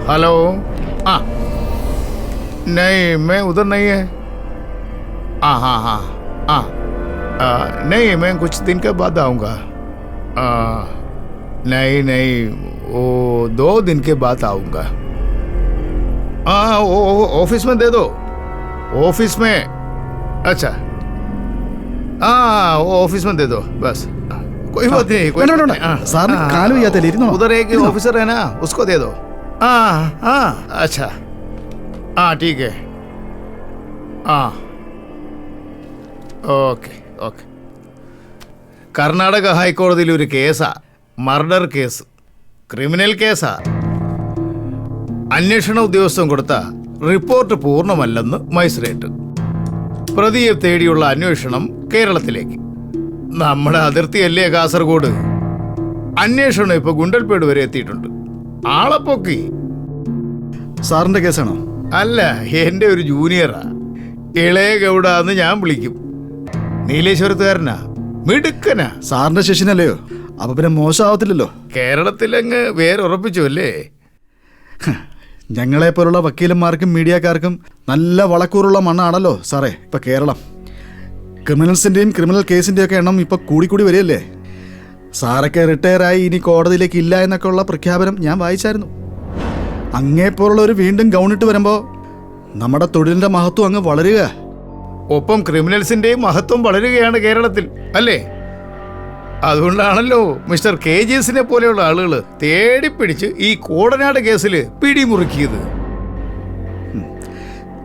Hello. हाँ नहीं, मैं उधर नहीं है। हाँ हाँ हाँ हाँ, नहीं मैं कुछ दिन के बाद आऊँगा। नहीं नहीं, वो 2 दिन के बाद आऊँगा। हाँ, ऑफिस में दे दो, ऑफिस में। अच्छा हाँ, वो ऑफिस में दे दो बस, कोई बात नहीं। कोई उधर एक ऑफिसर है ना, उसको दे दो। हाँ हाँ, अच्छा हाँ ठीक है। हाँ ഓക്കെ ഓക്കെ. കർണാടക ഹൈക്കോടതിയിൽ ഒരു കേസാ, മർഡർ കേസ്, ക്രിമിനൽ കേസാ. അന്വേഷണ ഉദ്യോഗസ്ഥൻ കൊടുത്ത റിപ്പോർട്ട് പൂർണ്ണമല്ലെന്ന് മജിസ്ട്രേറ്റ്. പ്രതിയെ തേടിയുള്ള അന്വേഷണം കേരളത്തിലേക്ക്. നമ്മുടെ അതിർത്തിയല്ലേ കാസർഗോഡ്. അന്വേഷണം ഇപ്പൊ ഗുണ്ടൽപേട് വരെ എത്തിയിട്ടുണ്ട്. ആളെ പൊക്കി. സാറിന്റെ കേസാണോ? അല്ല, എന്റെ ഒരു ജൂനിയറാ. ഇളയ ഗൗഡാന്ന് ഞാൻ വിളിക്കും. നീലേശ്വരത്തുകാരനാ, മിടുക്കനാ. സാറിന്റെ ശിഷ്യനല്ലയോ, അപ്പൊ പിന്നെ മോശമാവത്തില്ലല്ലോ. കേരളത്തിലങ്ങ് വേരുറപ്പിച്ചു അല്ലേ? ഞങ്ങളെ പോലുള്ള വക്കീലന്മാർക്കും മീഡിയക്കാർക്കും നല്ല വളക്കൂറുള്ള മണ്ണാണല്ലോ സാറേ ഇപ്പൊ കേരളം. ക്രിമിനൽസിന്റെയും ക്രിമിനൽ കേസിന്റെയും ഒക്കെ എണ്ണം ഇപ്പൊ കൂടിക്കൂടി വരികയല്ലേ. സാറൊക്കെ റിട്ടയറായി ഇനി കോടതിയിലേക്ക് ഇല്ല എന്നൊക്കെ ഉള്ള പ്രഖ്യാപനം ഞാൻ വായിച്ചായിരുന്നു. അങ്ങേപ്പോലുള്ളവർ വീണ്ടും ഗൗണിട്ട് വരുമ്പോൾ നമ്മുടെ തൊഴിലിന്റെ മഹത്വം അങ്ങ് വളരുക. ഒപ്പം ക്രിമിനൽസിന്റെയും മഹത്വം വളരുകയാണ് കേരളത്തിൽ അല്ലേ? അതുകൊണ്ടാണല്ലോ മിസ്റ്റർ KGSനെ പോലെയുള്ള ആളുകൾ തേടിപ്പിടിച്ച് ഈ കോടനാട് കേസിൽ പിടിമുറുക്കിയത്.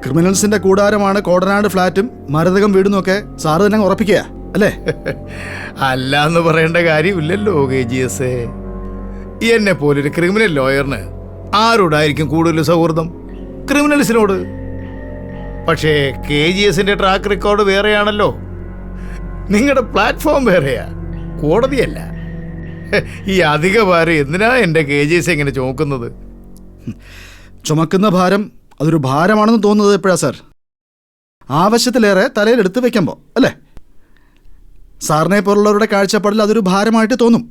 ക്രിമിനൽസിന്റെ കൂടാരമാണ് കോടനാട് ഫ്ലാറ്റും മരതകം വീടും ഒക്കെ സാറ് തന്നെ ഉറപ്പിക്കുക അല്ലേ? അല്ല എന്ന് പറയേണ്ട കാര്യമില്ലല്ലോ KGS. എന്നെ പോലൊരു ക്രിമിനൽ ലോയറിന് ആരോടായിരിക്കും കൂടുതൽ സൗഹൃദം? ക്രിമിനൽസിനോട്. പക്ഷേ KGSന്റെ ട്രാക്ക് റെക്കോർഡ് വേറെയാണല്ലോ. നിങ്ങളുടെ പ്ലാറ്റ്ഫോം വേറെയാ, കോടതിയല്ല. ഈ അധിക ഭാരം എന്തിനാ എൻ്റെ KGS എങ്ങനെ ചുമക്കുന്നത്? ചുമക്കുന്ന ഭാരം അതൊരു ഭാരമാണെന്ന് തോന്നുന്നത് എപ്പോഴാ സാർ? ആവശ്യത്തിലേറെ തലയിലെടുത്ത് വെക്കുമ്പോൾ അല്ലേ? സാറിനെ പോലുള്ളവരുടെ കാഴ്ചപ്പാടിൽ അതൊരു ഭാരമായിട്ട് തോന്നും.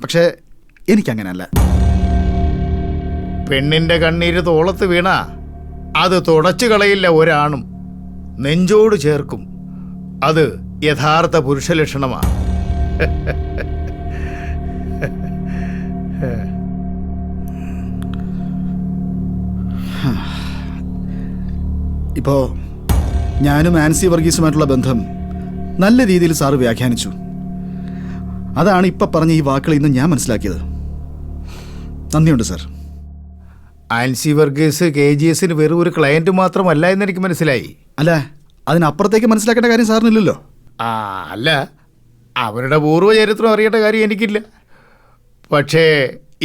പക്ഷേ എനിക്കങ്ങനല്ല. പെണ്ണിന്റെ കണ്ണീര് തോളത്ത് വീണ അത് തുടച്ചു കളയില്ല ഒരാണും, നെഞ്ചോട് ചേർക്കും. അത് യഥാർത്ഥ പുരുഷ ലക്ഷണമാണ്. ഇപ്പോ ഞാനും ആൻസി വർഗീസുമായിട്ടുള്ള ബന്ധം നല്ല രീതിയിൽ സാറ് വ്യാഖ്യാനിച്ചു. അതാണ് ഇപ്പം പറഞ്ഞ ഈ വാക്കുകളിൽ നിന്ന് ഞാൻ മനസ്സിലാക്കിയത്. നന്ദിയുണ്ട് സാർ. ആൻസി വർഗീസ് KGSന് വെറും ഒരു ക്ലയന്റ് മാത്രമല്ല എന്നെനിക്ക് മനസ്സിലായി. അല്ല, അതിനപ്പുറത്തേക്ക് മനസ്സിലാക്കേണ്ട കാര്യം സാറിനില്ലല്ലോ. അല്ല, അവരുടെ പൂർവ്വ ചരിത്രം അറിയേണ്ട കാര്യം എനിക്കില്ല. പക്ഷേ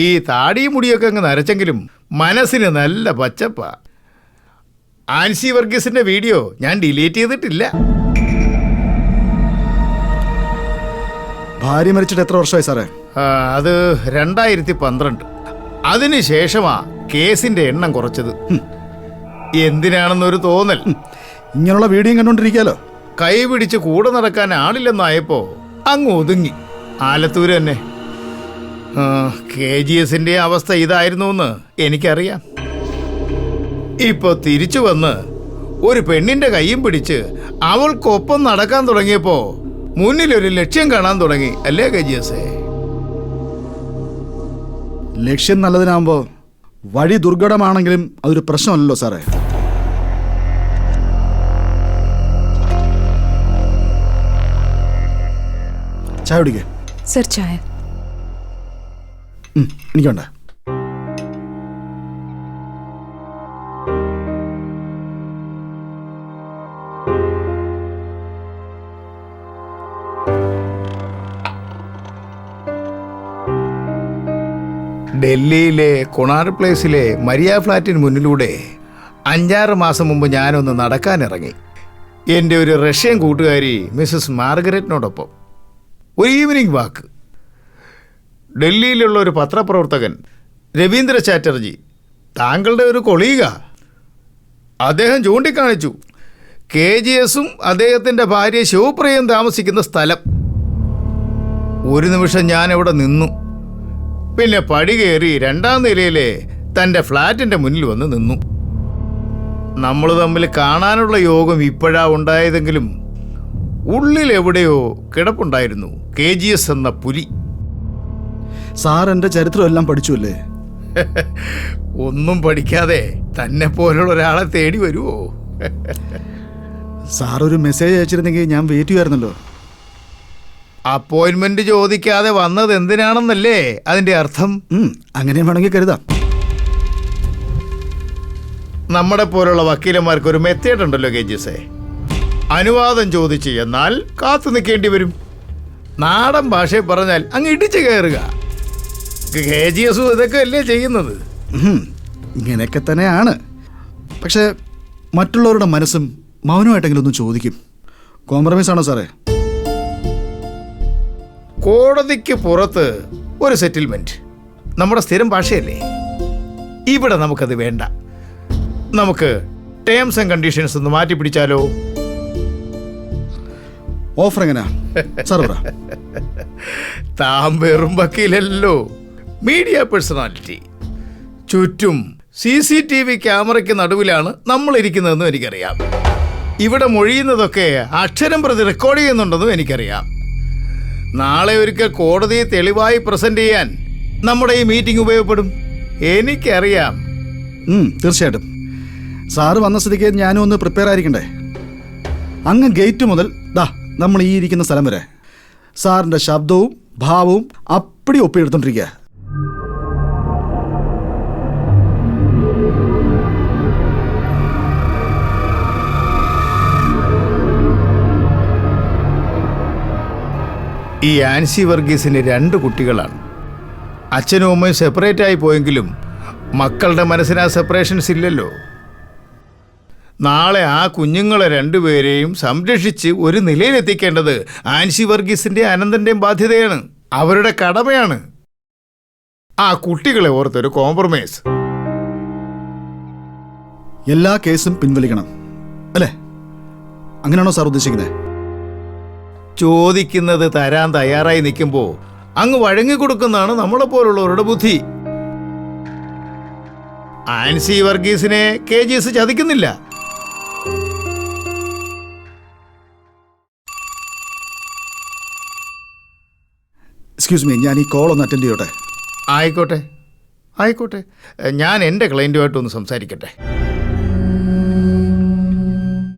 ഈ താടിയും മുടിയൊക്കെ അങ്ങ് നരച്ചെങ്കിലും മനസ്സിന് നല്ല പച്ചപ്പാ. ആൻസി വർഗീസിന്റെ വീഡിയോ ഞാൻ ഡിലീറ്റ് ചെയ്തിട്ടില്ല. ഭാര്യ മരിച്ചിട്ട് എത്ര വർഷമായി സാറേ? അത് 2012. അതിനുശേഷമാ കേസിന്റെ എണ്ണം കുറച്ചത്. എന്തിനാണെന്നൊരു തോന്നൽ. ഇങ്ങനെയുള്ള വീഡിയോ കണ്ടോണ്ടിരിക്കാലോ. കൈ പിടിച്ച് കൂടെ നടക്കാൻ ആളില്ലെന്നായപ്പോ അങ്ങ് ഒതുങ്ങി. ആലത്തൂര് തന്നെ. KGSന്റെ അവസ്ഥ ഇതായിരുന്നു എന്ന് എനിക്കറിയാം. ഇപ്പൊ തിരിച്ചു വന്ന് ഒരു പെണ്ണിന്റെ കൈയും പിടിച്ച് അവൾക്കൊപ്പം നടക്കാൻ തുടങ്ങിയപ്പോ മുന്നിലൊരു ലക്ഷ്യം കാണാൻ തുടങ്ങി അല്ലേ KGS? ലക്ഷ്യം നല്ലതിനാകുമ്പോൾ വഴി ദുർഘടമാണെങ്കിലും അതൊരു പ്രശ്നമല്ലല്ലോ സാറേ. ചായ കുടിക്കേ? സർ ചായ. എനിക്കുണ്ട്. ഡൽഹിയിലെ കൊണാർ പ്ലേസിലെ മരിയ ഫ്ലാറ്റിന് മുന്നിലൂടെ 5-6 മാസം മുമ്പ് ഞാനൊന്ന് നടക്കാനിറങ്ങി. എൻ്റെ ഒരു റഷ്യൻ കൂട്ടുകാരി മിസ്സസ് മാർഗരറ്റിനോടൊപ്പം ഒരു ഈവനിങ് വാക്ക്. ഡൽഹിയിലുള്ള ഒരു പത്രപ്രവർത്തകൻ രവീന്ദ്ര ചാറ്റർജി, താങ്കളുടെ ഒരു കൊളീഗ, അദ്ദേഹം ചൂണ്ടിക്കാണിച്ചു KGSും അദ്ദേഹത്തിൻ്റെ ഭാര്യ ശിവപ്രിയയും താമസിക്കുന്ന സ്ഥലം. ഒരു നിമിഷം ഞാനവിടെ നിന്നു. പിന്നെ പടി കയറി 2ാം നിലയിലെ തൻ്റെ ഫ്ലാറ്റിൻ്റെ മുന്നിൽ വന്ന് നിന്നു. നമ്മൾ തമ്മിൽ കാണാനുള്ള യോഗം ഇപ്പോഴാ ഉണ്ടായതെങ്കിലും ഉള്ളിൽ എവിടെയോ കിടപ്പുണ്ടായിരുന്നു KGS എന്ന പുലി. സാർ എൻ്റെ ചരിത്രം എല്ലാം പഠിച്ചു അല്ലേ? ഒന്നും പഠിക്കാതെ തന്നെ പോലുള്ള ഒരാളെ തേടി വരുമോ? സാർ ഒരു മെസ്സേജ് അയച്ചിരുന്നെങ്കിൽ ഞാൻ വെയിറ്റ് ചെയ്യുമായിരുന്നല്ലോ. അപ്പോയിൻമെന്റ് ചോദിക്കാതെ വന്നത് എന്തിനാണെന്നല്ലേ അതിന്റെ അർത്ഥം? അങ്ങനെ വേണമെങ്കിൽ കരുതാം. നമ്മുടെ പോലുള്ള വക്കീലന്മാർക്ക് ഒരു മെത്തേഡ് ഉണ്ടല്ലോ KGS. അനുവാദം ചോദിച്ച് എന്നാൽ കാത്തു നിൽക്കേണ്ടി വരും. നാടൻ ഭാഷയിൽ പറഞ്ഞാൽ അങ്ങ് ഇടിച്ചു കയറുക. KGS ഇതൊക്കെ അല്ലേ ചെയ്യുന്നത്. ഇങ്ങനെയൊക്കെ തന്നെയാണ്. പക്ഷെ മറ്റുള്ളവരുടെ മനസ്സും മൗനമായിട്ടെങ്കിലും ഒന്ന് ചോദിക്കും. കോംപ്രമൈസ് ആണോ സാറേ? കോടതിക്ക് പുറത്ത് ഒരു സെറ്റിൽമെന്റ് നമ്മുടെ സ്ഥിരം ഭാഷയല്ലേ. ഇവിടെ നമുക്കത് വേണ്ട. നമുക്ക് ടേംസ് ആൻഡ് കണ്ടീഷൻസ് ഒന്ന് മാറ്റി പിടിച്ചാലോ? ഓഫർ എങ്ങനെയാ സാർ? താൻ വെറും വക്കീലല്ലോ, മീഡിയ പേഴ്സണാലിറ്റി. ചുറ്റും CCTV ക്യാമറയ്ക്ക് നടുവിലാണ് നമ്മൾ ഇരിക്കുന്നതെന്നും എനിക്കറിയാം. ഇവിടെ മൊഴിയുന്നതൊക്കെ അക്ഷരം പ്രതി റെക്കോർഡ് ചെയ്യുന്നുണ്ടെന്നും എനിക്കറിയാം. നാളെ ഒരിക്കൽ കോടതിയെ തെളിവായി പ്രസന്റ് ചെയ്യാൻ നമ്മുടെ ഈ മീറ്റിംഗ് ഉപയോഗപ്പെടും. എനിക്കറിയാം. തീർച്ചയായിട്ടും. സാറ് വന്ന സ്ഥിതിക്ക് ഞാനും ഒന്ന് പ്രിപ്പയർ ആയിരിക്കണ്ടേ? അങ്ങ് ഗേറ്റ് മുതൽ നമ്മൾ ഈ ഇരിക്കുന്ന സ്ഥലം വരെ സാറിൻ്റെ ശബ്ദവും ഭാവവും അപ്പടി ഒപ്പിയെടുത്തോണ്ടിരിക്കുക. ഈ ആൻസി വർഗീസിന് 2 കുട്ടികളാണ്. അച്ഛനും അമ്മയും സെപ്പറേറ്റ് ആയി പോയെങ്കിലും മക്കളുടെ മനസ്സിന് ആ സെപ്പറേഷൻസ് ഇല്ലല്ലോ. നാളെ ആ കുഞ്ഞുങ്ങളെ 2 പേരെയും സംരക്ഷിച്ച് ഒരു നിലയിലെത്തിക്കേണ്ടത് ആൻസി വർഗീസിന്റെ അനന്തന്റെയും ബാധ്യതയാണ്, അവരുടെ കടമയാണ്. ആ കുട്ടികളെ ഓർത്തൊരു കോംപ്രമൈസ്. എല്ലാ കേസും പിൻവലിക്കണം അല്ലേ? അങ്ങനെയാണോ സാർ ഉദ്ദേശിക്കുന്നത്? ചോദിക്കുന്നത് തരാൻ തയ്യാറായി നിൽക്കുമ്പോൾ അങ്ങ് വഴങ്ങിക്കൊടുക്കുന്നതാണ് നമ്മളെപ്പോലുള്ളവരുടെ ബുദ്ധി. ആൻസി വർഗീസിനെ KGS ചതിക്കുന്നില്ല. എക്സ്ക്യൂസ് മീ, ഞാൻ ഈ കോൾ ഒന്ന് അറ്റൻഡ് ചെയ്യോട്ടെ? ആയിക്കോട്ടെ, ഞാൻ എൻ്റെ ക്ലയൻറ്റുമായിട്ടൊന്ന് സംസാരിക്കട്ടെ.